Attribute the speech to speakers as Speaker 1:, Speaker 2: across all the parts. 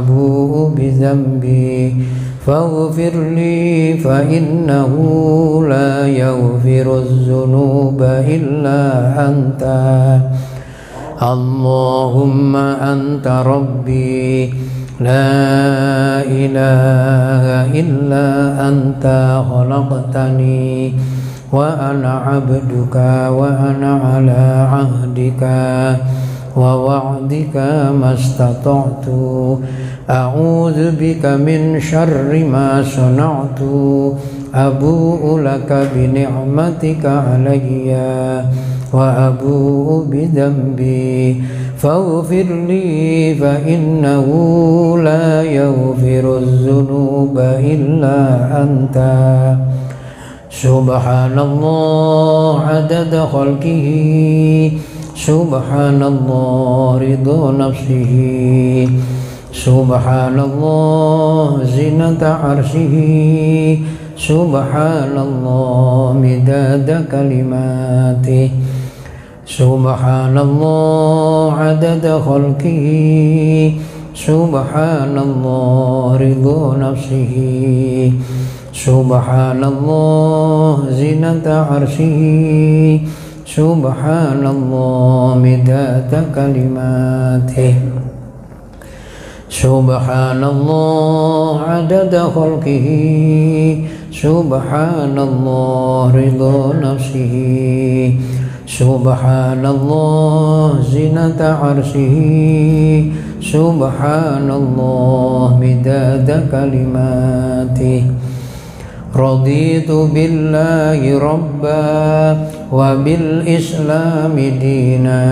Speaker 1: وأبوء بذنبي فاغفر لي فإنه لا يغفر الذنوب إلا أنت اللهم أنت ربي لا إله إلا أنت خلقتني وأنا عبدك وأنا على عهدك ووعدك ما استطعت أعوذ بك من شر ما صنعت أبوء لك بنعمتك علي وأبوء بذنبي فاغفر لي فإنه لا يغفر الذنوب إلا أنت سبحان الله عدد خلقه سبحان الله رضا نفسه سبحان الله زنة عرشه سبحان الله مداد كلماته سبحان الله عدد خلقه سبحان الله رضا نفسه سبحان الله زنة عرشه سبحان الله مداد كلماته سبحان الله عدد خلقه سبحان الله رضا نفسه سبحان الله زنة عرشه سبحان الله مداد كلماته رضيت بالله ربا وبالإسلام دينا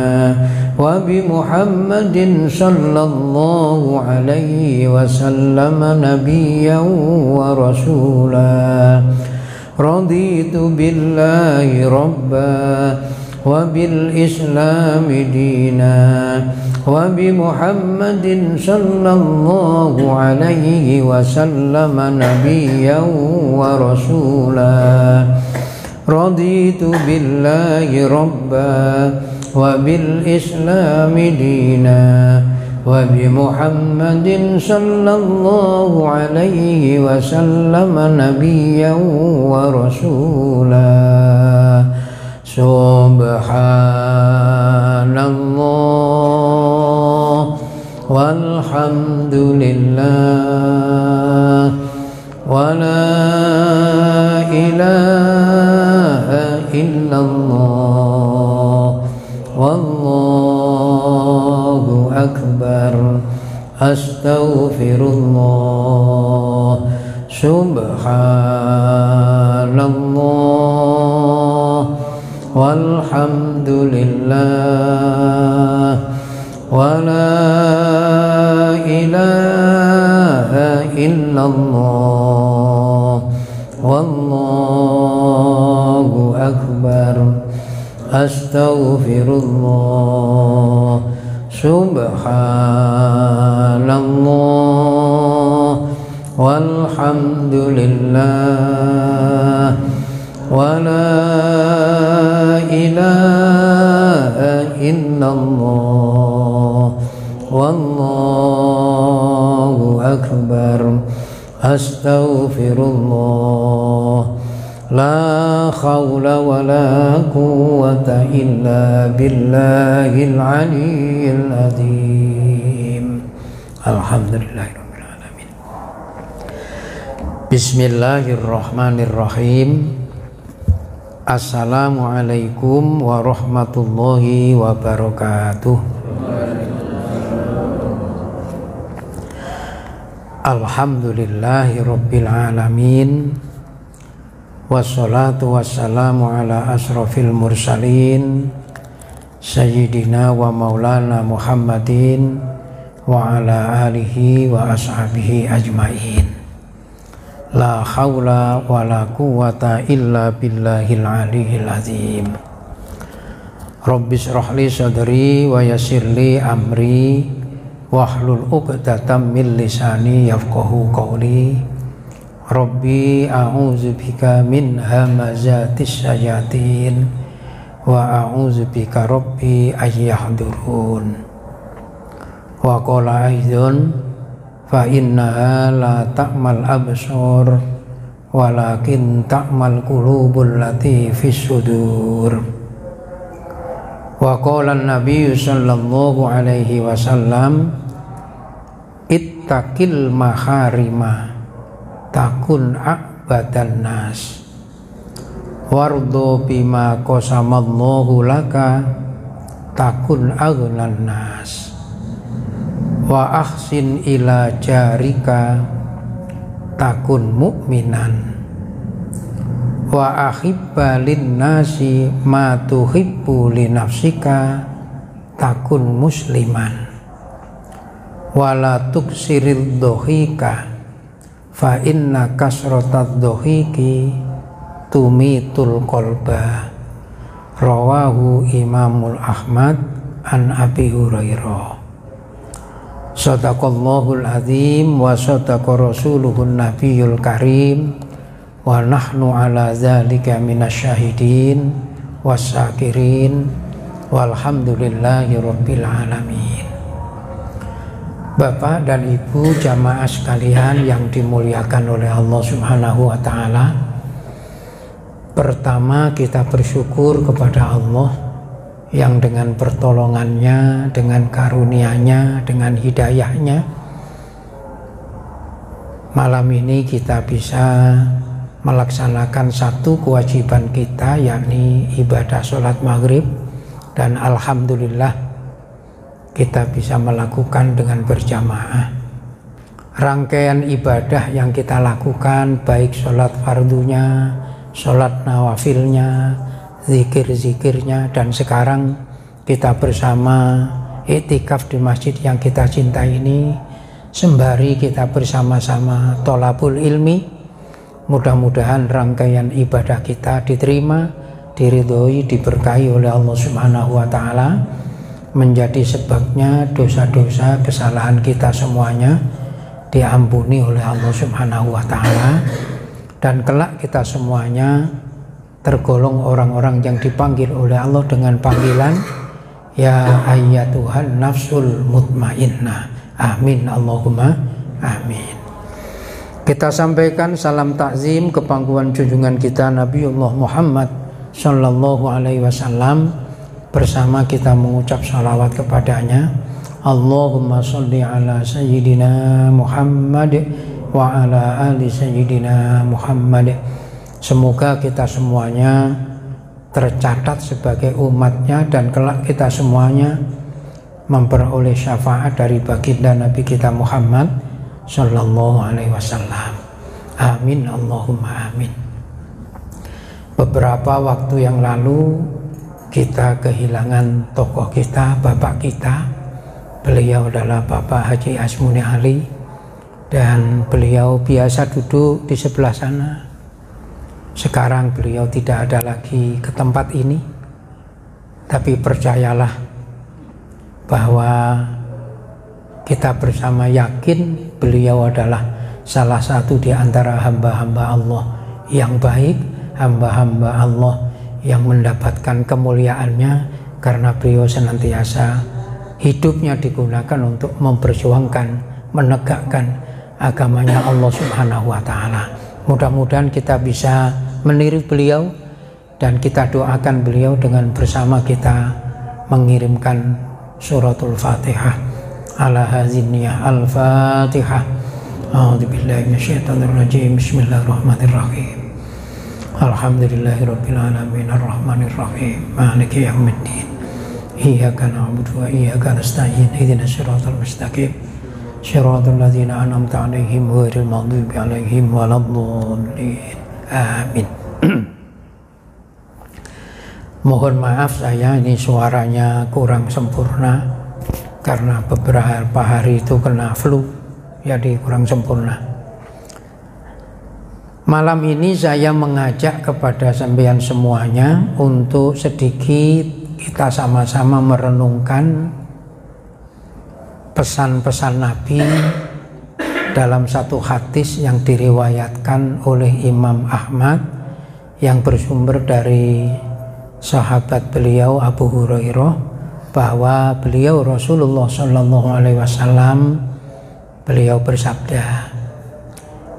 Speaker 1: وبمحمد صلى الله عليه وسلم نبيا ورسولا رضيت بالله ربا وبالإسلام دينا وبمحمد صلى الله عليه وسلم نبيا ورسولا رضيت بالله ربا وبالإسلام دينا وبمحمد صلى الله عليه وسلم نبيا ورسولا سبحان الله والحمد لله ولا إله إلا الله والله أكبر أستغفر الله سبحان الله والحمد لله ولا إله إلا الله والله أكبر أستغفر الله سبحان الله والحمد لله ولا إله إلا الله والله أكبر أستغفر الله لا حول ولا قوة إلا بالله العلي العظيم الحمد لله رب العالمين بسم الله الرحمن الرحيم Assalamualaikum warahmatullahi wabarakatuh. Alhamdulillahi rabbil alamin. Wassalatu wassalamu ala asrafil mursalin Sayyidina wa maulana Muhammadin wa ala alihi wa ashabihi ajmain. La haula wa la quwwata illa billahil aliyil azim. Rabbis shrahli sadri wa yassirli amri wahlul 'uqdatam min lisani yafqahu qawli. Rabbi a'udzu bika min hamazatis syayatin wa a'udzu bika rabbi ayyahdurun. Wa qala aidzun fa innaha la ta'mal absar walakin ta'mal qulubul lati fis sudur. Wa qala an-nabiy sallallahu alaihi wasallam ittaqil maharima takun a'badan nas wardo bima qasamallahu laka takun aghnan nas wa ahsin ila jarika takun mu'minan wa ahibba lin nasi ma tuhibbu li nafsika takun musliman wala tuksiril dohika fa inna kasratad dohiki tumitul qalba. Rawahu Imamul Ahmad an Abi Hurairah. Sadaqallahul azim wa sadaqa rasuluhun nabiyul karim wa nahnu ala dzalika minasyahidin wasyakirin walhamdulillahi rabbil alamin. Bapak dan Ibu jamaah sekalian yang dimuliakan oleh Allah Subhanahu wa taala. Pertama, kita bersyukur kepada Allah yang dengan pertolongannya, dengan karunia-Nya, dengan hidayahnya, malam ini kita bisa melaksanakan satu kewajiban kita, yakni ibadah sholat maghrib, dan alhamdulillah kita bisa melakukan dengan berjamaah. Rangkaian ibadah yang kita lakukan, baik sholat fardunya, sholat nawafilnya, zikir-zikirnya, dan sekarang kita bersama iktikaf di masjid yang kita cintai ini, sembari kita bersama-sama tholabul ilmi. Mudah-mudahan rangkaian ibadah kita diterima, diridhoi, diberkahi oleh Allah Subhanahu wa taala, menjadi sebabnya dosa-dosa kesalahan kita semuanya diampuni oleh Allah Subhanahu wa taala, dan kelak kita semuanya tergolong orang-orang yang dipanggil oleh Allah dengan panggilan ya ayyatuhan nafsul mutmainnah. Amin Allahumma amin. Kita sampaikan salam takzim ke pangkuan junjungan kita Nabiullah Muhammad sallallahu alaihi wasallam, bersama kita mengucap salawat kepadanya. Allahumma sholli ala sayyidina Muhammad wa ala ali sayyidina Muhammad. Semoga kita semuanya tercatat sebagai umatnya, dan kelak kita semuanya memperoleh syafaat dari baginda Nabi kita Muhammad sallallahu alaihi wasallam. Amin Allahumma amin. Beberapa waktu yang lalu kita kehilangan tokoh kita, bapak kita. Beliau adalah Bapak Haji Asmuni Ali, dan beliau biasa duduk di sebelah sana. Sekarang beliau tidak ada lagi ke tempat ini, tapi percayalah bahwa kita bersama yakin beliau adalah salah satu di antara hamba-hamba Allah yang baik, hamba-hamba Allah yang mendapatkan kemuliaannya karena beliau senantiasa hidupnya digunakan untuk memperjuangkan, menegakkan agamanya Allah Subhanahu wa taala. Mudah-mudahan kita bisa meniru beliau, dan kita doakan beliau dengan bersama kita mengirimkan suratul Fatihah ala haziniyah. Al-Fatihah. A'udzubillahi minasyaitonir rajim. Bismillahirrahmanirrahim. Alhamdulillahirabbil alamin arrahmanir rahim maliki yaumiddin. Iyyaka na'budu wa iyyaka nasta'in. Ihdinas siratal mustaqim. Shiratal ladzina an'amta 'alaihim ghairil maghdubi 'alaihim waladdallin. Amin. Mohon maaf saya ini suaranya kurang sempurna karena beberapa hari itu kena flu, jadi kurang sempurna. Malam ini saya mengajak kepada sampean semuanya untuk sedikit kita sama-sama merenungkan pesan-pesan Nabi dalam satu hadis yang diriwayatkan oleh Imam Ahmad yang bersumber dari sahabat beliau Abu Hurairah, bahwa beliau Rasulullah Shallallahu Alaihi Wasallam beliau bersabda,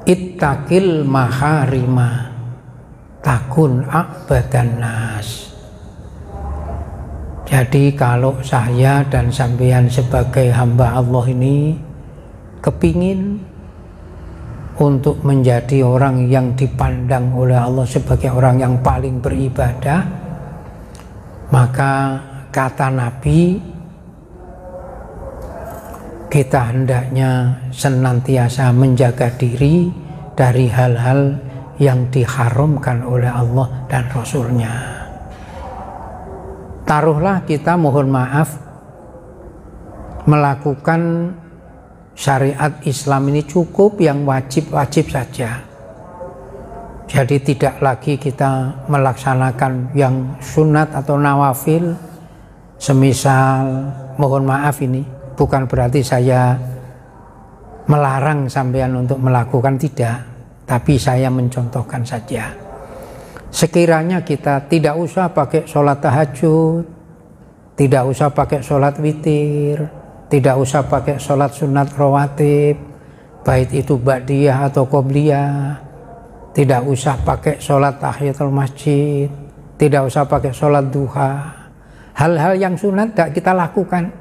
Speaker 1: ittaqil maharima takun a'badan nas. Jadi kalau saya dan sampean sebagai hamba Allah ini kepingin untuk menjadi orang yang dipandang oleh Allah sebagai orang yang paling beribadah, maka kata Nabi, kita hendaknya senantiasa menjaga diri dari hal-hal yang diharamkan oleh Allah dan Rasul-Nya. Taruhlah kita mohon maaf melakukan syariat Islam ini cukup yang wajib-wajib saja. Jadi tidak lagi kita melaksanakan yang sunat atau nawafil. Semisal, mohon maaf ini bukan berarti saya melarang sampean untuk melakukan, tidak, tapi saya mencontohkan saja. Sekiranya kita tidak usah pakai sholat tahajud, tidak usah pakai sholat witir, tidak usah pakai sholat sunat rawatib, baik itu ba'diyah atau qobliyah, tidak usah pakai sholat tahiyatul masjid, tidak usah pakai sholat duha. Hal-hal yang sunat tidak kita lakukan,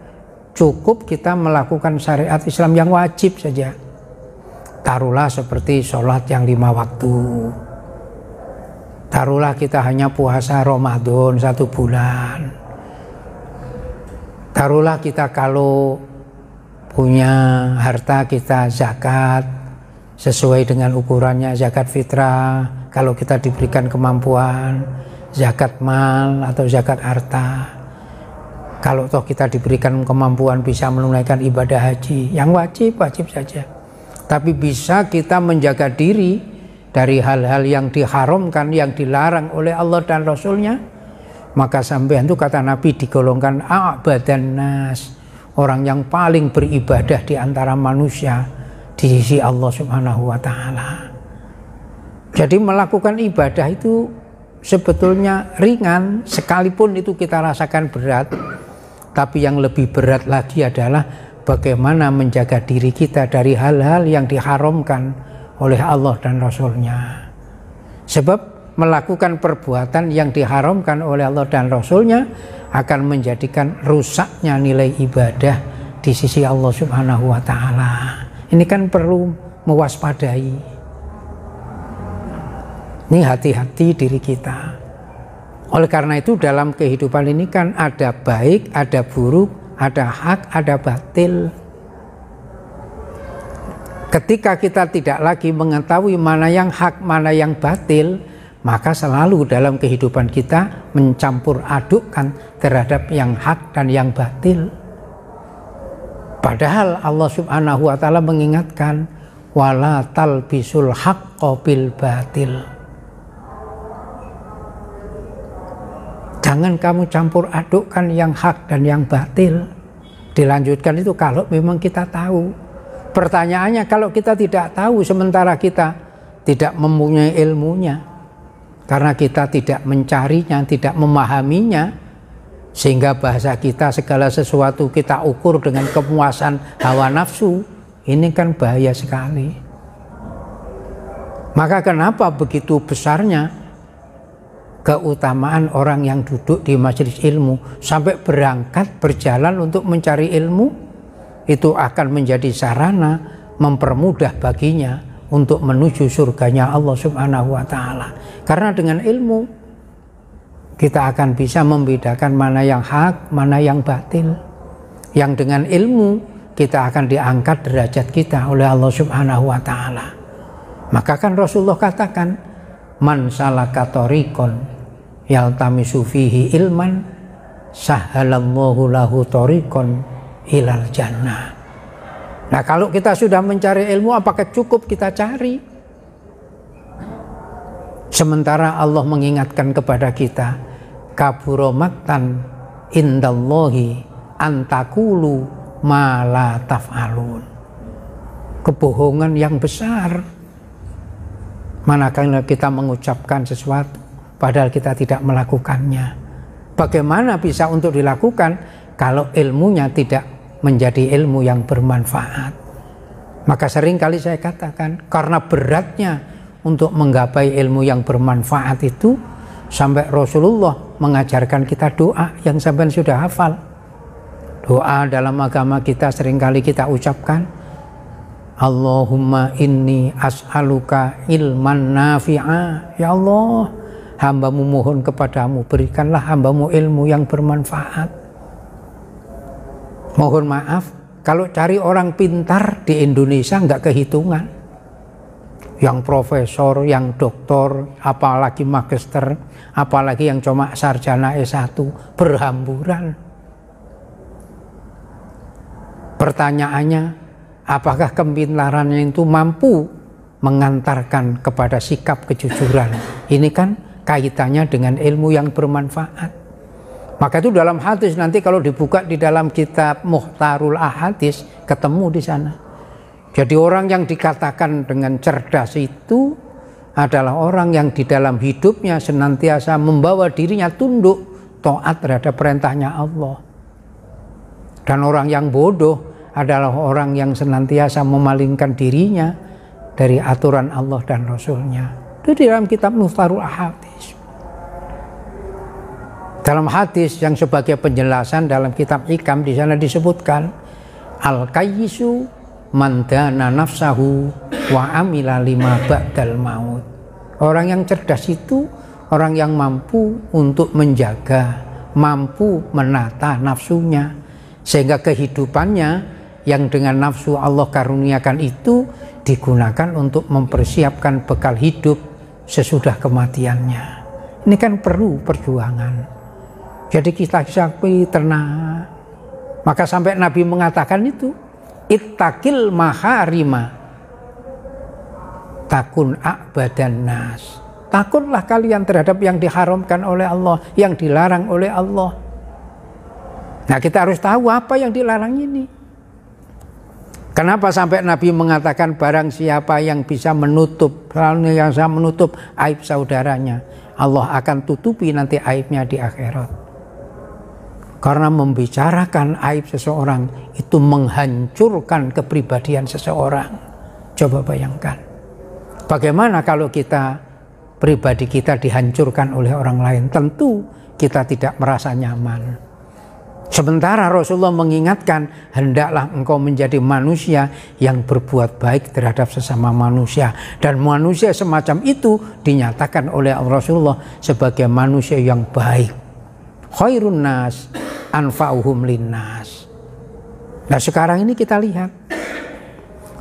Speaker 1: cukup kita melakukan syariat Islam yang wajib saja. Taruhlah seperti sholat yang 5 waktu, taruhlah kita hanya puasa Ramadan 1 bulan, taruhlah kita kalau punya harta kita zakat sesuai dengan ukurannya, zakat fitrah kalau kita diberikan kemampuan, zakat mal atau zakat harta kalau toh kita diberikan kemampuan bisa menunaikan ibadah haji yang wajib-wajib saja. Tapi bisa kita menjaga diri dari hal-hal yang diharamkan, yang dilarang oleh Allah dan Rasul-Nya, maka sampean itu kata Nabi digolongkan a'badan nas, orang yang paling beribadah di antara manusia di sisi Allah Subhanahu wa ta'ala. Jadi melakukan ibadah itu sebetulnya ringan, sekalipun itu kita rasakan berat, tapi yang lebih berat lagi adalah bagaimana menjaga diri kita dari hal-hal yang diharamkan oleh Allah dan Rasul-Nya. Sebab melakukan perbuatan yang diharamkan oleh Allah dan Rasul-Nya akan menjadikan rusaknya nilai ibadah di sisi Allah Subhanahu wa ta'ala. Ini kan perlu mewaspadai. Ini hati-hati diri kita. Oleh karena itu dalam kehidupan ini kan ada baik, ada buruk, ada hak, ada batil. Ketika kita tidak lagi mengetahui mana yang hak, mana yang batil, maka selalu dalam kehidupan kita mencampur adukkan terhadap yang hak dan yang batil. Padahal Allah Subhanahu wa ta'ala mengingatkan, wala talbisul haqqo bil batil. Jangan kamu campur adukkan yang hak dan yang batil. Dilanjutkan itu kalau memang kita tahu. Pertanyaannya kalau kita tidak tahu sementara kita tidak mempunyai ilmunya, karena kita tidak mencarinya, tidak memahaminya, sehingga bahasa kita segala sesuatu kita ukur dengan kepuasan hawa nafsu, ini kan bahaya sekali. Maka kenapa begitu besarnya keutamaan orang yang duduk di majelis ilmu sampai berangkat berjalan untuk mencari ilmu, itu akan menjadi sarana mempermudah baginya untuk menuju surganya Allah Subhanahu wa ta'ala. Karena dengan ilmu kita akan bisa membedakan mana yang hak, mana yang batil. Yang dengan ilmu kita akan diangkat derajat kita oleh Allah Subhanahu wa ta'ala. Maka kan Rasulullah katakan, man salaka thariqan yaltamisu fihi ilman sahhalallahu lahu thariqan ilal jannah. Nah, kalau kita sudah mencari ilmu, apakah cukup kita cari? Sementara Allah mengingatkan kepada kita, kabura maktan indallahi antakulu ma la taf'alun. Kebohongan yang besar manakala kita mengucapkan sesuatu padahal kita tidak melakukannya. Bagaimana bisa untuk dilakukan kalau ilmunya tidak menjadi ilmu yang bermanfaat? Maka sering kali saya katakan, karena beratnya untuk menggapai ilmu yang bermanfaat itu, sampai Rasulullah mengajarkan kita doa yang sampean sudah hafal. Doa dalam agama kita seringkali kita ucapkan, Allahumma inni as'aluka ilman nafi'a. Ya Allah, hambamu mohon kepadamu, berikanlah hambamu ilmu yang bermanfaat. Mohon maaf, kalau cari orang pintar di Indonesia nggak kehitungan. Yang profesor, yang doktor, apalagi magister, apalagi yang cuma sarjana S1, berhamburan. Pertanyaannya, apakah kepintarannya itu mampu mengantarkan kepada sikap kejujuran? Ini kan kaitannya dengan ilmu yang bermanfaat. Maka itu dalam hadis nanti kalau dibuka di dalam kitab Mukhtarul Ahadits ketemu di sana. Jadi orang yang dikatakan dengan cerdas itu adalah orang yang di dalam hidupnya senantiasa membawa dirinya tunduk taat terhadap perintahnya Allah. Dan orang yang bodoh adalah orang yang senantiasa memalingkan dirinya dari aturan Allah dan Rasulnya. Itu di dalam kitab Mukhtarul Ahadits. Dalam hadis yang sebagai penjelasan dalam kitab Hikam di sana disebutkan, al-qayyisu man dana nafsahu wa amila lima ba'dal maut. Orang yang cerdas itu orang yang mampu untuk menjaga, mampu menata nafsunya, sehingga kehidupannya yang dengan nafsu Allah karuniakan itu digunakan untuk mempersiapkan bekal hidup sesudah kematiannya. Ini kan perlu perjuangan. Jadi kita sapi tenang. Maka sampai Nabi mengatakan itu, ittaqil maharima takun a'badan nas. Takutlah kalian terhadap yang diharamkan oleh Allah, yang dilarang oleh Allah. Nah, kita harus tahu apa yang dilarang ini. Kenapa sampai Nabi mengatakan barang siapa yang bisa menutup, yang bisa menutup aib saudaranya, Allah akan tutupi nanti aibnya di akhirat. Karena membicarakan aib seseorang itu menghancurkan kepribadian seseorang. Coba bayangkan, bagaimana kalau pribadi kita dihancurkan oleh orang lain? Tentu kita tidak merasa nyaman. Sementara Rasulullah mengingatkan, hendaklah engkau menjadi manusia yang berbuat baik terhadap sesama manusia. Dan manusia semacam itu dinyatakan oleh Rasulullah sebagai manusia yang baik. Khairun nas anfa'uhum linnas. Nah, sekarang ini kita lihat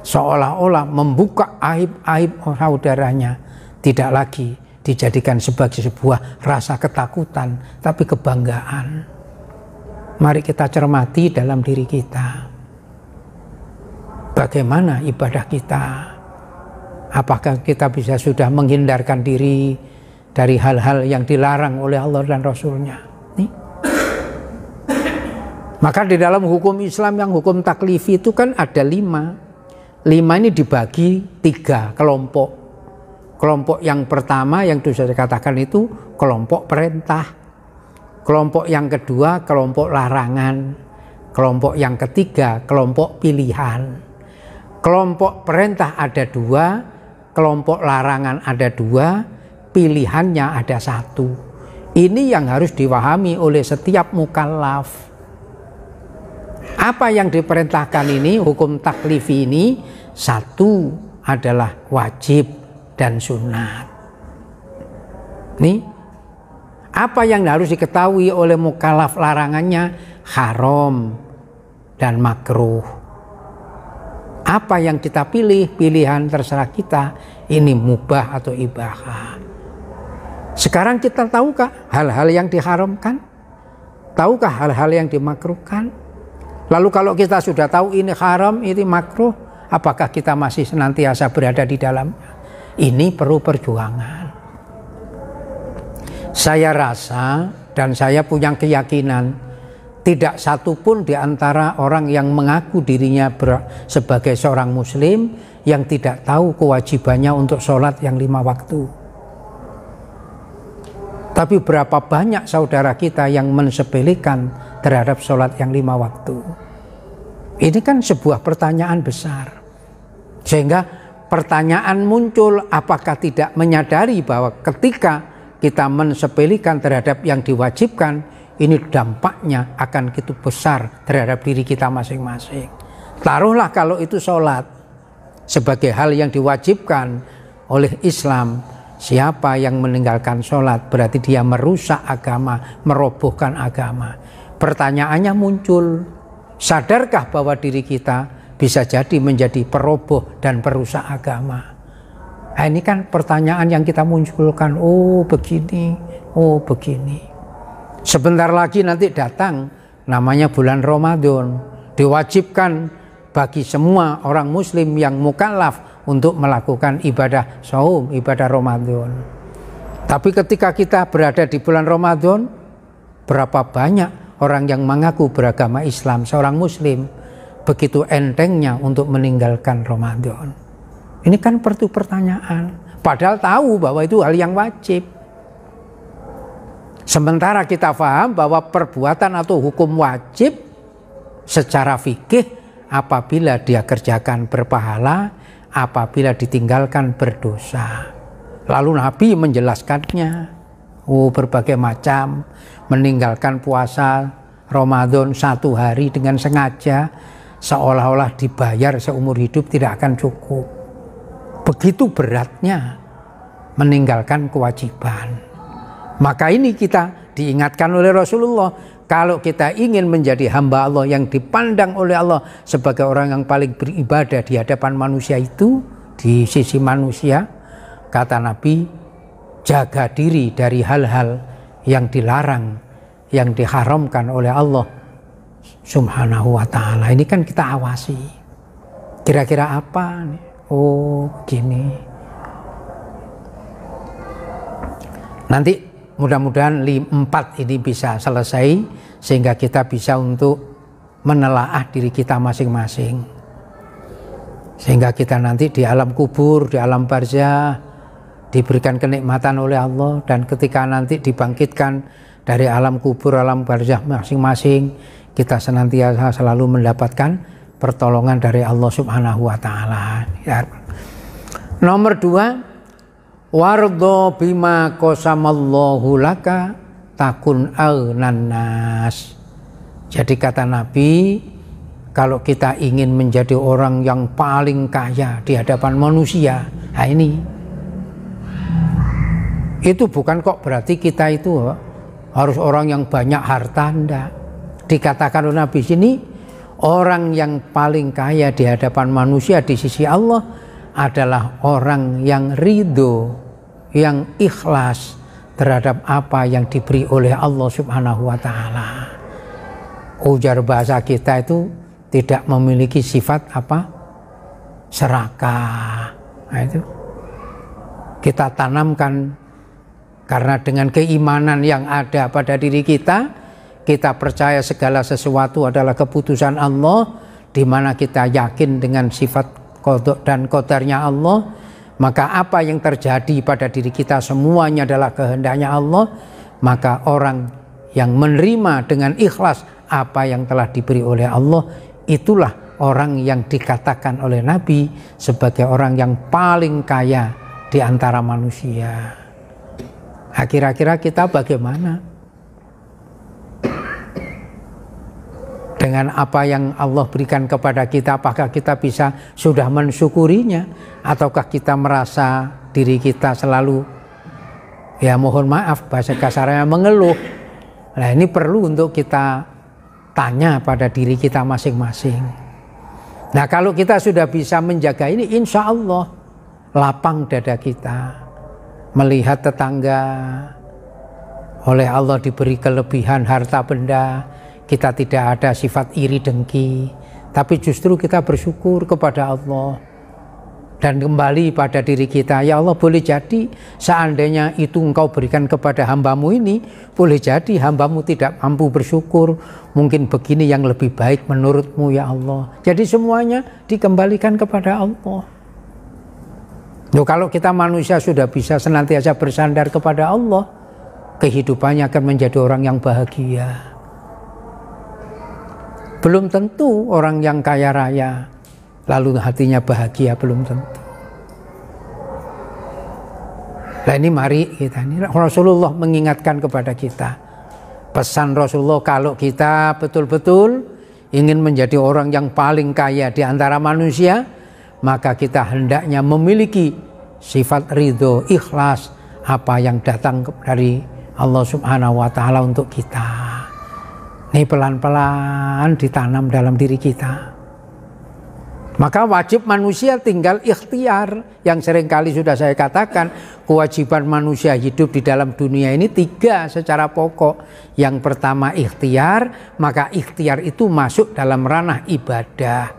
Speaker 1: seolah-olah membuka aib-aib saudaranya tidak lagi dijadikan sebagai sebuah rasa ketakutan, tapi kebanggaan. Mari kita cermati dalam diri kita. Bagaimana ibadah kita? Apakah kita bisa sudah menghindarkan diri dari hal-hal yang dilarang oleh Allah dan Rasulnya? Maka di dalam hukum Islam yang hukum taklifi itu kan ada 5. 5 ini dibagi 3 kelompok. Kelompok yang pertama yang sudah saya katakan itu kelompok perintah. Kelompok yang kedua kelompok larangan. Kelompok yang ketiga kelompok pilihan. Kelompok perintah ada 2, kelompok larangan ada 2, pilihannya ada 1. Ini yang harus dipahami oleh setiap mukallaf. Apa yang diperintahkan ini, hukum taklifi ini, 1 adalah wajib dan sunat. Nih, apa yang harus diketahui oleh mukallaf larangannya? Haram dan makruh. Apa yang kita pilih, pilihan terserah kita, ini mubah atau ibahah. Sekarang kita tahukah hal-hal yang diharamkan? Tahukah hal-hal yang dimakruhkan? Lalu kalau kita sudah tahu ini haram, ini makruh, apakah kita masih senantiasa berada di dalam? Ini perlu perjuangan. Saya rasa dan saya punya keyakinan tidak satu pun di antara orang yang mengaku dirinya sebagai seorang muslim yang tidak tahu kewajibannya untuk sholat yang 5 waktu. Tapi berapa banyak saudara kita yang mensepelekan terhadap sholat yang 5 waktu. Ini kan sebuah pertanyaan besar. Sehingga pertanyaan muncul, apakah tidak menyadari bahwa ketika kita mensepelekan terhadap yang diwajibkan, ini dampaknya akan begitu besar terhadap diri kita masing-masing. Taruhlah kalau itu sholat sebagai hal yang diwajibkan oleh Islam, siapa yang meninggalkan sholat berarti dia merusak agama, merobohkan agama. Pertanyaannya muncul, sadarkah bahwa diri kita bisa jadi menjadi peroboh dan perusak agama? Nah, ini kan pertanyaan yang kita munculkan. Oh begini, oh begini. Sebentar lagi nanti datang namanya bulan Ramadan. Diwajibkan bagi semua orang muslim yang mukallaf untuk melakukan ibadah saum, ibadah Ramadan. Tapi ketika kita berada di bulan Ramadan, berapa banyak orang yang mengaku beragama Islam, seorang muslim, begitu entengnya untuk meninggalkan Ramadan. Ini kan pertanyaan. Padahal tahu bahwa itu hal yang wajib. Sementara kita paham bahwa perbuatan atau hukum wajib secara fikih apabila dia kerjakan berpahala, apabila ditinggalkan berdosa. Lalu Nabi menjelaskannya, berbagai macam, meninggalkan puasa Ramadan 1 hari dengan sengaja, seolah-olah dibayar seumur hidup tidak akan cukup. Begitu beratnya meninggalkan kewajiban. Maka ini kita diingatkan oleh Rasulullah, kalau kita ingin menjadi hamba Allah yang dipandang oleh Allah sebagai orang yang paling beribadah di hadapan manusia itu, di sisi manusia, kata Nabi, jaga diri dari hal-hal yang dilarang, yang diharamkan oleh Allah Subhanahu wa ta'ala. Ini kan kita awasi. Kira-kira apa? Oh begini. Nanti mudah-mudahan 4 ini bisa selesai sehingga kita bisa untuk menelaah diri kita masing-masing. Sehingga kita nanti di alam kubur, di alam barzah diberikan kenikmatan oleh Allah, dan ketika nanti dibangkitkan dari alam kubur, alam barzah masing-masing, kita senantiasa selalu mendapatkan pertolongan dari Allah Subhanahu wa ta'ala. Ya. Nomor 2, wardo bima qasamallahu laka takun aghnan nas. Jadi kata Nabi, kalau kita ingin menjadi orang yang paling kaya di hadapan manusia, nah ini itu bukan kok berarti kita itu harus orang yang banyak harta, enggak. Dikatakan oleh Nabi sini, orang yang paling kaya di hadapan manusia di sisi Allah adalah orang yang ridho, yang ikhlas terhadap apa yang diberi oleh Allah Subhanahu wa ta'ala. Ujar bahasa kita itu tidak memiliki sifat apa? Serakah. Nah, itu kita tanamkan, karena dengan keimanan yang ada pada diri kita, kita percaya segala sesuatu adalah keputusan Allah, di mana kita yakin dengan sifat qada dan qadarnya Allah, maka apa yang terjadi pada diri kita semuanya adalah kehendaknya Allah. Maka orang yang menerima dengan ikhlas apa yang telah diberi oleh Allah, itulah orang yang dikatakan oleh Nabi sebagai orang yang paling kaya di antara manusia. Nah, kira-kira kita bagaimana dengan apa yang Allah berikan kepada kita? Apakah kita bisa sudah mensyukurinya, ataukah kita merasa diri kita selalu, ya mohon maaf bahasa kasarnya, mengeluh? Nah, ini perlu untuk kita tanya pada diri kita masing-masing. Nah, kalau kita sudah bisa menjaga ini, insya Allah lapang dada kita melihat tetangga oleh Allah diberi kelebihan harta benda. Kita tidak ada sifat iri dengki, tapi justru kita bersyukur kepada Allah dan kembali pada diri kita. Ya Allah, boleh jadi seandainya itu Engkau berikan kepada hambamu ini, boleh jadi hambamu tidak mampu bersyukur, mungkin begini yang lebih baik menurutmu ya Allah. Jadi semuanya dikembalikan kepada Allah. Loh, kalau kita manusia sudah bisa senantiasa bersandar kepada Allah, kehidupannya akan menjadi orang yang bahagia. Belum tentu orang yang kaya raya lalu hatinya bahagia, belum tentu. Nah ini mari kita, ini Rasulullah mengingatkan kepada kita. Pesan Rasulullah, kalau kita betul-betul ingin menjadi orang yang paling kaya di antara manusia, maka kita hendaknya memiliki sifat ridho, ikhlas apa yang datang dari Allah Subhanahu wa Ta'ala untuk kita. Ini pelan-pelan ditanam dalam diri kita. Maka wajib manusia tinggal ikhtiar. Yang seringkali sudah saya katakan, kewajiban manusia hidup di dalam dunia ini 3 secara pokok. Yang pertama ikhtiar, maka ikhtiar itu masuk dalam ranah ibadah.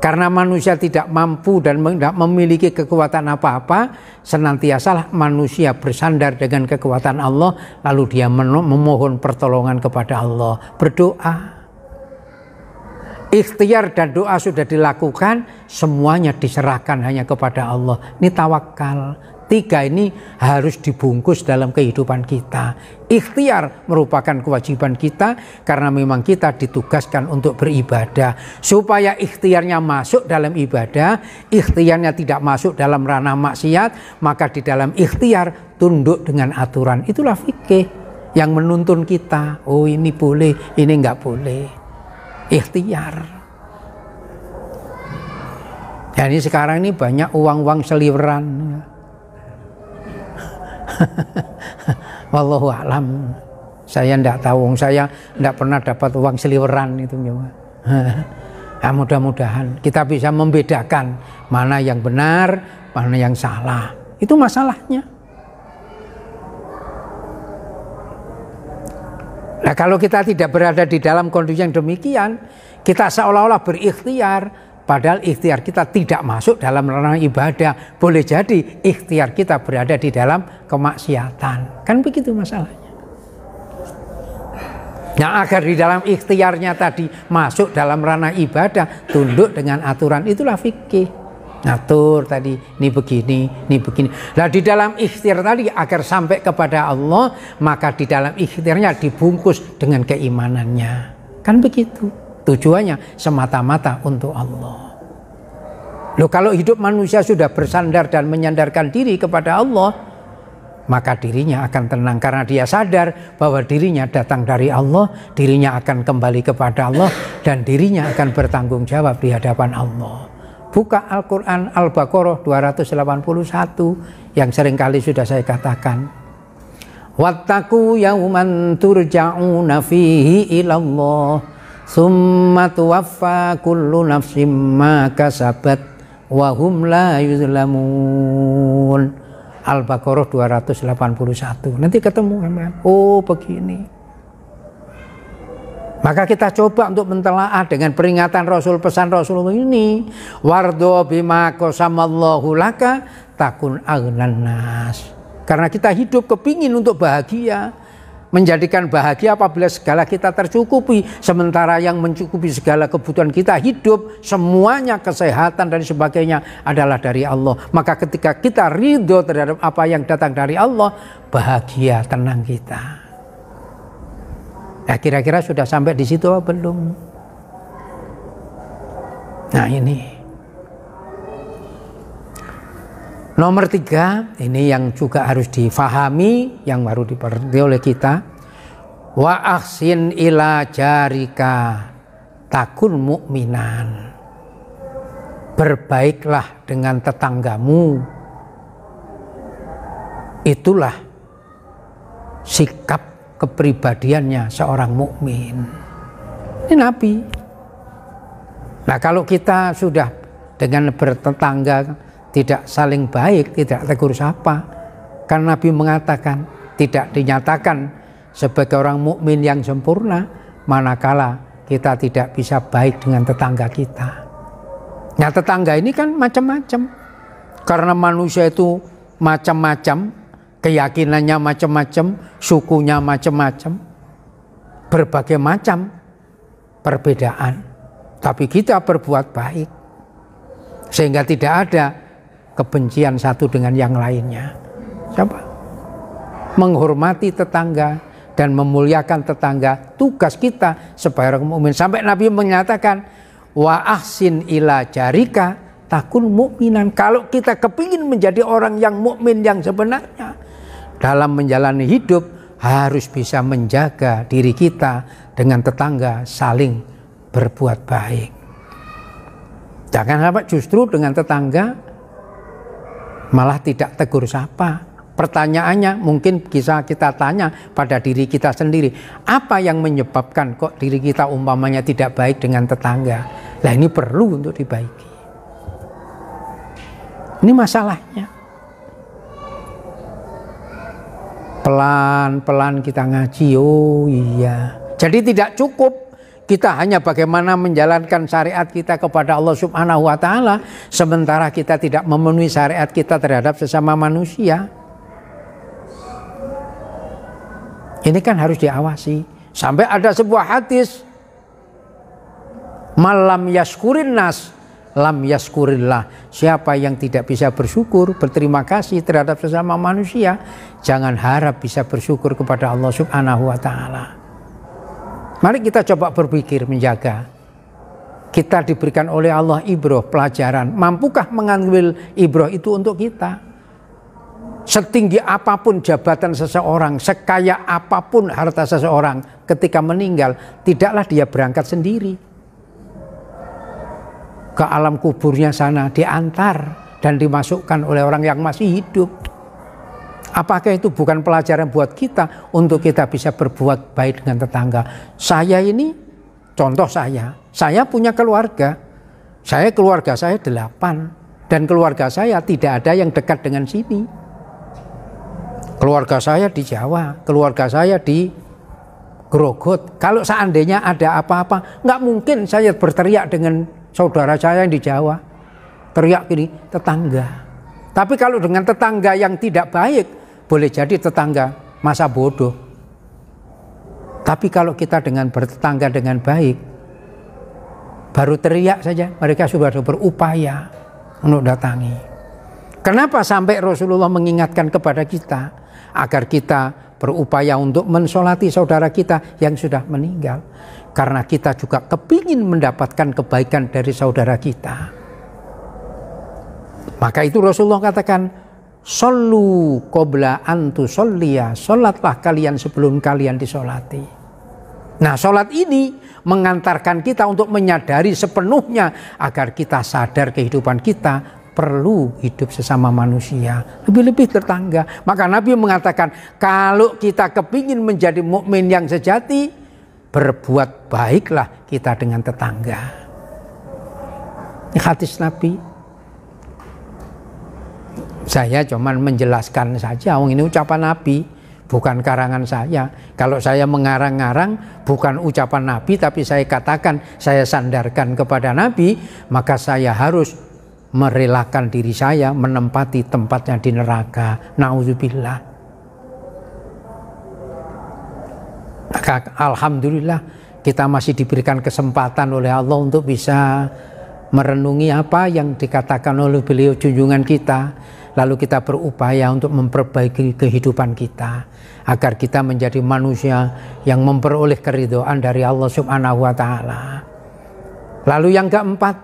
Speaker 1: Karena manusia tidak mampu dan tidak memiliki kekuatan apa-apa, senantiasalah manusia bersandar dengan kekuatan Allah, lalu dia memohon pertolongan kepada Allah, berdoa. Ikhtiar dan doa sudah dilakukan, semuanya diserahkan hanya kepada Allah. Ini tawakal. 3 ini harus dibungkus dalam kehidupan kita. Ikhtiar merupakan kewajiban kita karena memang kita ditugaskan untuk beribadah. Supaya ikhtiarnya masuk dalam ibadah, ikhtiarnya tidak masuk dalam ranah maksiat, maka di dalam ikhtiar tunduk dengan aturan. Itulah fikih yang menuntun kita. Oh ini boleh, ini enggak boleh. Ikhtiar. Jadi sekarang ini banyak uang-uang seliweran. Wallahu a'lam. Saya tidak tahu, saya tidak pernah dapat uang seliweran itu. Nah, mudah-mudahan kita bisa membedakan mana yang benar, mana yang salah. Itu masalahnya. Nah kalau kita tidak berada di dalam kondisi yang demikian, kita seolah-olah berikhtiar, padahal ikhtiar kita tidak masuk dalam ranah ibadah. Boleh jadi ikhtiar kita berada di dalam kemaksiatan. Kan begitu masalahnya. Nah agar di dalam ikhtiarnya tadi masuk dalam ranah ibadah, tunduk dengan aturan, itulah fikih. Ngatur tadi, ini begini, ini begini. Nah di dalam ikhtiar tadi agar sampai kepada Allah, maka di dalam ikhtiarnya dibungkus dengan keimanannya. Kan begitu. Tujuannya semata-mata untuk Allah. Loh kalau hidup manusia sudah bersandar dan menyandarkan diri kepada Allah, maka dirinya akan tenang karena dia sadar bahwa dirinya datang dari Allah, dirinya akan kembali kepada Allah, dan dirinya akan bertanggung jawab di hadapan Allah. Buka Al-Quran Al-Baqarah 281 yang seringkali sudah saya katakan. Wattaqu yawman turja'una fihi ilallah summa tuwaffa kullu nafsim ma kasabat wa hum la yuzlamun. Al-Baqarah 281. Nanti ketemu kan? Oh begini. Maka kita coba untuk mentelaah dengan peringatan Rasul, pesan Rasulullah ini. Wardo bima qasamallahu laka takun aghnan nas. Karena kita hidup kepingin untuk bahagia, menjadikan bahagia apabila segala kita tercukupi, sementara yang mencukupi segala kebutuhan kita hidup, semuanya kesehatan dan sebagainya adalah dari Allah. Maka ketika kita ridho terhadap apa yang datang dari Allah, bahagia, tenang kita. Nah kira-kira sudah sampai di situ atau belum? Nah ini nomor 3, ini yang juga harus difahami, yang baru diperhati oleh kita. Wa ahsin ila jarika takun mu'minan. Berbaiklah dengan tetanggamu. Itulah sikap kepribadiannya seorang mukmin. Ini Nabi. Nah kalau kita sudah dengan bertetangga tidak saling baik, tidak tegur sapa, kan Nabi mengatakan tidak dinyatakan sebagai orang mukmin yang sempurna manakala kita tidak bisa baik dengan tetangga kita. Nah tetangga ini kan macam-macam, karena manusia itu macam-macam, keyakinannya macam-macam, sukunya macam-macam, berbagai macam perbedaan. Tapi kita berbuat baik sehingga tidak ada kebencian satu dengan yang lainnya. Coba menghormati tetangga dan memuliakan tetangga, tugas kita sebagai orang mukmin. Sampai Nabi menyatakan, wa ahsin ila jarika takun mukminan. Kalau kita kepingin menjadi orang yang mukmin yang sebenarnya, dalam menjalani hidup harus bisa menjaga diri kita dengan tetangga, saling berbuat baik. Jangan sampai justru dengan tetangga malah tidak tegur sapa. Pertanyaannya mungkin bisa kita tanya pada diri kita sendiri, apa yang menyebabkan kok diri kita umpamanya tidak baik dengan tetangga? Nah, ini perlu untuk dibaiki. Ini masalahnya. Pelan-pelan kita ngaji, oh iya. Jadi tidak cukup kita hanya bagaimana menjalankan syariat kita kepada Allah Subhanahu wa Ta'ala, sementara kita tidak memenuhi syariat kita terhadap sesama manusia. Ini kan harus diawasi. Sampai ada sebuah hadis, malam yaskurin nas lam yaskurillah. Siapa yang tidak bisa bersyukur, berterima kasih terhadap sesama manusia, jangan harap bisa bersyukur kepada Allah Subhanahu wa Ta'ala. Mari kita coba berpikir menjaga. Kita diberikan oleh Allah ibrah, pelajaran. Mampukah mengambil ibrah itu untuk kita? Setinggi apapun jabatan seseorang, sekaya apapun harta seseorang, ketika meninggal tidaklah dia berangkat sendiri ke alam kuburnya sana, diantar dan dimasukkan oleh orang yang masih hidup. Apakah itu bukan pelajaran buat kita untuk kita bisa berbuat baik dengan tetangga? Saya ini contoh, saya punya keluarga. Keluarga saya 8, dan keluarga saya tidak ada yang dekat dengan sini. Keluarga saya di Jawa, keluarga saya di Grogot. Kalau seandainya ada apa-apa, nggak mungkin saya berteriak dengan saudara saya yang di Jawa. Teriak gini, tetangga. Tapi kalau dengan tetangga yang tidak baik, boleh jadi tetangga masa bodoh. Tapi kalau kita dengan bertetangga dengan baik, baru teriak saja, mereka sudah berupaya untuk datangi. Kenapa sampai Rasulullah mengingatkan kepada kita agar kita berupaya untuk mensolati saudara kita yang sudah meninggal? Karena kita juga kepingin mendapatkan kebaikan dari saudara kita. Maka itu Rasulullah katakan, Shollu qabla an tusolliya, sholatlah kalian sebelum kalian disolati. Nah, sholat ini mengantarkan kita untuk menyadari sepenuhnya agar kita sadar kehidupan kita perlu hidup sesama manusia, lebih-lebih tetangga. Maka Nabi mengatakan, kalau kita kepingin menjadi mukmin yang sejati, berbuat baiklah kita dengan tetangga. Ini hadis Nabi. Saya cuman menjelaskan saja, ini ucapan Nabi, bukan karangan saya. Kalau saya mengarang-arang, bukan ucapan Nabi, tapi saya katakan, saya sandarkan kepada Nabi, maka saya harus merelakan diri saya menempati tempatnya di neraka. Nauzubillah. Maka alhamdulillah kita masih diberikan kesempatan oleh Allah untuk bisa merenungi apa yang dikatakan oleh beliau junjungan kita. Lalu kita berupaya untuk memperbaiki kehidupan kita agar kita menjadi manusia yang memperoleh keridhaan dari Allah Subhanahu wa Ta'ala. Lalu yang keempat,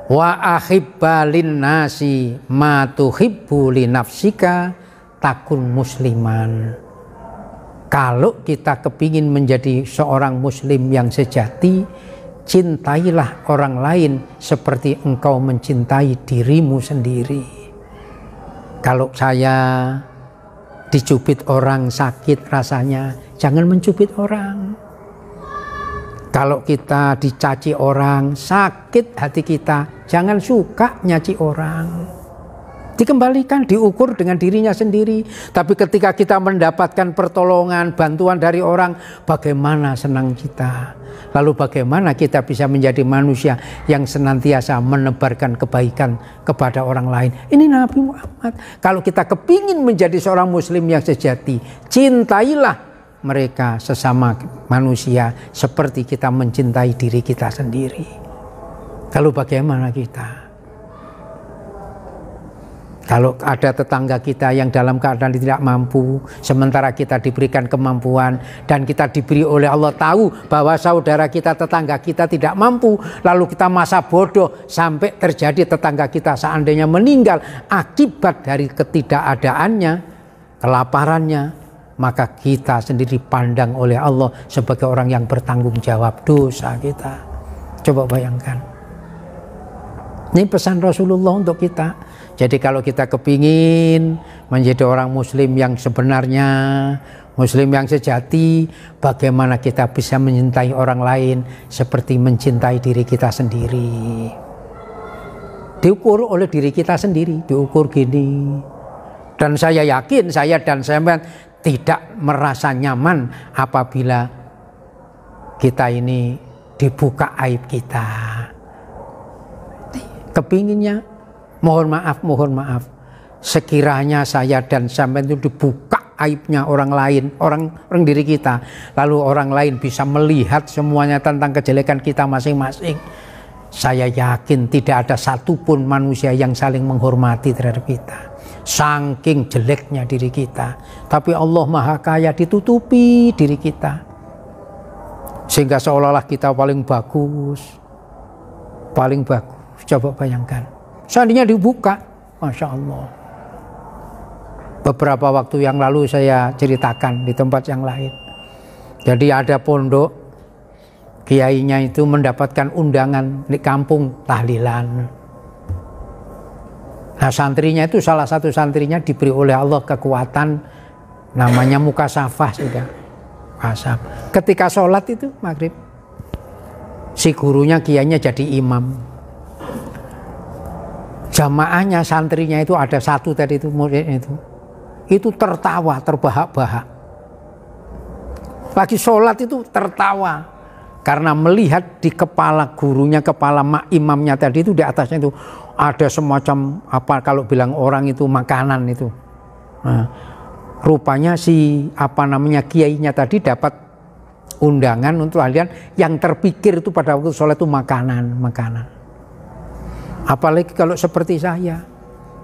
Speaker 1: wa ahibba linnasi ma tuhibbu li nafsika takun musliman. Kalau kita kepingin menjadi seorang muslim yang sejati, cintailah orang lain seperti engkau mencintai dirimu sendiri. Kalau saya dicubit orang sakit rasanya, jangan mencubit orang. Kalau kita dicaci orang, sakit hati kita, jangan suka nyaci orang. Dikembalikan, diukur dengan dirinya sendiri. Tapi ketika kita mendapatkan pertolongan, bantuan dari orang, bagaimana senang kita. Lalu bagaimana kita bisa menjadi manusia yang senantiasa menebarkan kebaikan kepada orang lain. Ini Nabi Muhammad. Kalau kita kepingin menjadi seorang muslim yang sejati, cintailah mereka sesama manusia seperti kita mencintai diri kita sendiri. Lalu bagaimana kita? Kalau ada tetangga kita yang dalam keadaan tidak mampu, sementara kita diberikan kemampuan dan kita diberi oleh Allah tahu bahwa saudara kita, tetangga kita tidak mampu, lalu kita masa bodoh sampai terjadi tetangga kita seandainya meninggal akibat dari ketidakadaannya, kelaparannya, maka kita sendiri pandang oleh Allah sebagai orang yang bertanggung jawab dosa kita. Coba bayangkan. Ini pesan Rasulullah untuk kita. Jadi kalau kita kepingin menjadi orang muslim yang sebenarnya, muslim yang sejati, bagaimana kita bisa mencintai orang lain seperti mencintai diri kita sendiri. Diukur oleh diri kita sendiri, diukur gini. Dan saya yakin saya dan sampean tidak merasa nyaman apabila kita ini dibuka aib kita. Kepinginnya mohon maaf, sekiranya saya dan sampean itu dibuka aibnya orang lain, orang diri kita, lalu orang lain bisa melihat semuanya tentang kejelekan kita masing-masing. Saya yakin tidak ada satupun manusia yang saling menghormati terhadap kita, saking jeleknya diri kita. Tapi Allah Maha Kaya, ditutupi diri kita sehingga seolah-olah kita paling bagus. Coba bayangkan, seandainya dibuka, Masya Allah. Beberapa waktu yang lalu saya ceritakan di tempat yang lain. Jadi ada pondok, kiainya itu mendapatkan undangan di kampung tahlilan. Nah santrinya itu, salah satu santrinya diberi oleh Allah kekuatan, namanya mukasafah sudah. Ketika sholat itu maghrib, si gurunya, kiainya jadi imam. Jamaahnya, santrinya itu ada satu tadi itu, murid itu tertawa terbahak-bahak. Lagi sholat itu tertawa karena melihat di kepala gurunya, kepala imamnya tadi itu, di atasnya itu ada semacam apa, kalau bilang orang itu makanan itu. Nah, rupanya si kiainya tadi dapat undangan untuk kalian, yang terpikir itu pada waktu sholat itu makanan. Apalagi kalau seperti saya,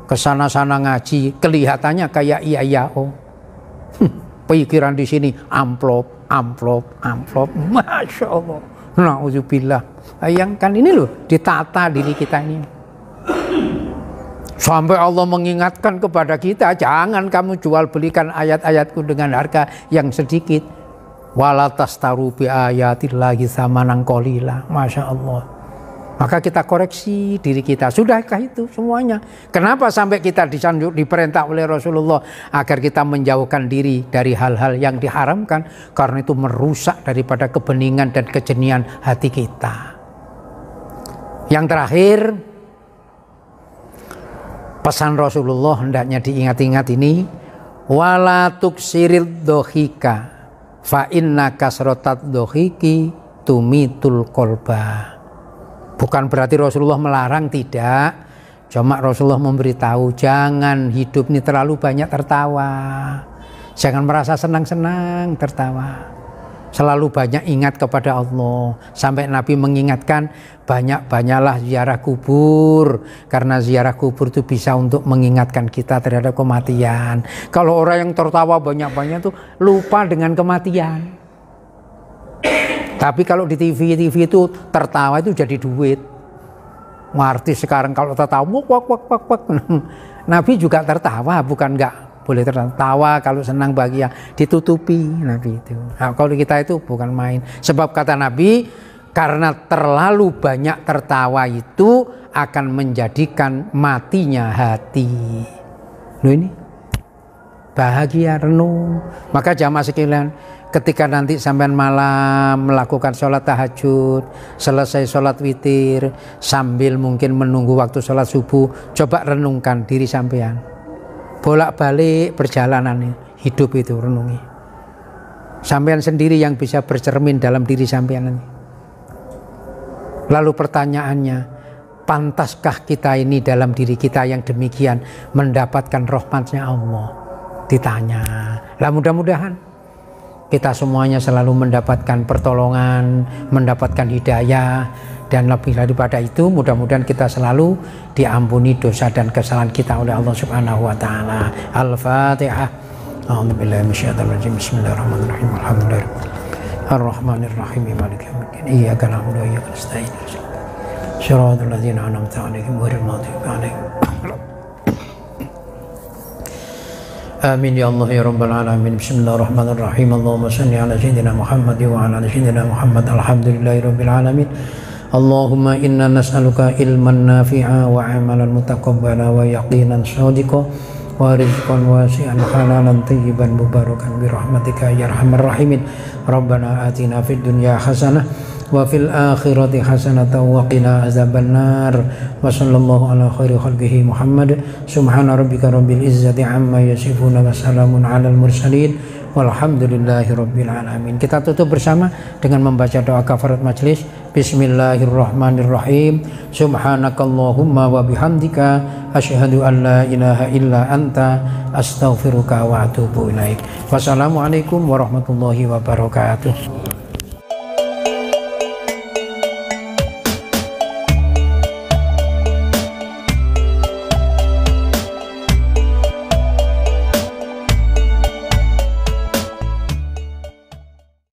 Speaker 1: kesana-sana ngaji, kelihatannya kayak iya, pikiran di sini amplop, Masya Allah, na'udzubillah. Bayangkan ini loh, ditata diri kita ini. Sampai Allah mengingatkan kepada kita, jangan kamu jual belikan ayat-ayatku dengan harga yang sedikit. Wala tastaru bi ayatillahi tsamanan qalila. Masya Allah. Maka kita koreksi diri kita. Sudahkah itu semuanya? Kenapa sampai kita diperintah oleh Rasulullah agar kita menjauhkan diri dari hal-hal yang diharamkan? Karena itu merusak daripada kebeningan dan kejenian hati kita. Yang terakhir, pesan Rasulullah hendaknya diingat-ingat ini, wala tuksiril dohika fa inna kasrotat dohiki tumitul kolba. Bukan berarti Rasulullah melarang, tidak. Cuma Rasulullah memberitahu, jangan hidup ini terlalu banyak tertawa. Jangan merasa senang-senang tertawa. Selalu banyak ingat kepada Allah. Sampai Nabi mengingatkan, banyaklah ziarah kubur. Karena ziarah kubur itu bisa untuk mengingatkan kita terhadap kematian. Kalau orang yang tertawa banyak-banyak itu lupa dengan kematian. Tapi kalau di TV itu tertawa itu jadi duit. Artis sekarang kalau tertawa, wak. Nabi juga tertawa, bukan nggak boleh tertawa. Kalau senang bahagia ditutupi Nabi itu. Nah, kalau kita itu bukan main. Sebab kata Nabi, karena terlalu banyak tertawa itu akan menjadikan matinya hati. Loh ini bahagia, renung. Maka jamaah sekalian, ketika nanti sampean malam melakukan sholat tahajud, selesai sholat witir, sambil mungkin menunggu waktu sholat subuh, coba renungkan diri sampean. Bolak-balik perjalanan hidup itu, renungi. Sampean sendiri yang bisa bercermin dalam diri sampean ini. Lalu pertanyaannya, pantaskah kita ini dalam diri kita yang demikian mendapatkan rahmatnya Allah? Ditanya. Lah mudah-mudahan kita semuanya selalu mendapatkan pertolongan, mendapatkan hidayah Dan lebih daripada itu, mudah-mudahan kita selalu diampuni dosa dan kesalahan kita oleh Allah Subhanahu wa taala. Al-Fatihah. A'udzubillahi minasyaitonir rajim. Bismillahirrahmanirrahim. Alhamdulillah. Ar-Rahmanir-Rahim. Maliki yaumiddin. Iyyaka na'budu wa iyyaka nasta'in. Shiratal ladzina an'amta 'alaihim ghairil maghdubi 'alaihim. Amin ya Allah ya Rabbal alamin. Bismillahirrahmanirrahim. Allahumma shalli ala sayyidina Muhammad wa ala ali sayyidina Muhammad. Alhamdulillahirabbil alamin. Allahumma inna nas'aluka ilman nafi'a wa amalan mutaqabbala wa yaqinan shadiqa wa rizqan wasi'an halalan tayyiban mubarakan bi rahmatika ya arhamar rahimin. Rabbana atina fid dunya hasanah wa fil akhirati hasanatan wa qina azabannar. Wa sallallahu ala khairi khalqihi Muhammad. Subhana rabbika rabbil izzati amma yasifun wa salamun alal mursalin walhamdulillahi rabbil alamin. Kita tutup bersama dengan membaca doa kafarat majelis. Bismillahirrahmanirrahim. Subhanakallahumma wa bihamdika asyhadu an la ilaha illa anta astaghfiruka wa atubu ilaik. Wassalamualaikum warahmatullahi wabarakatuh.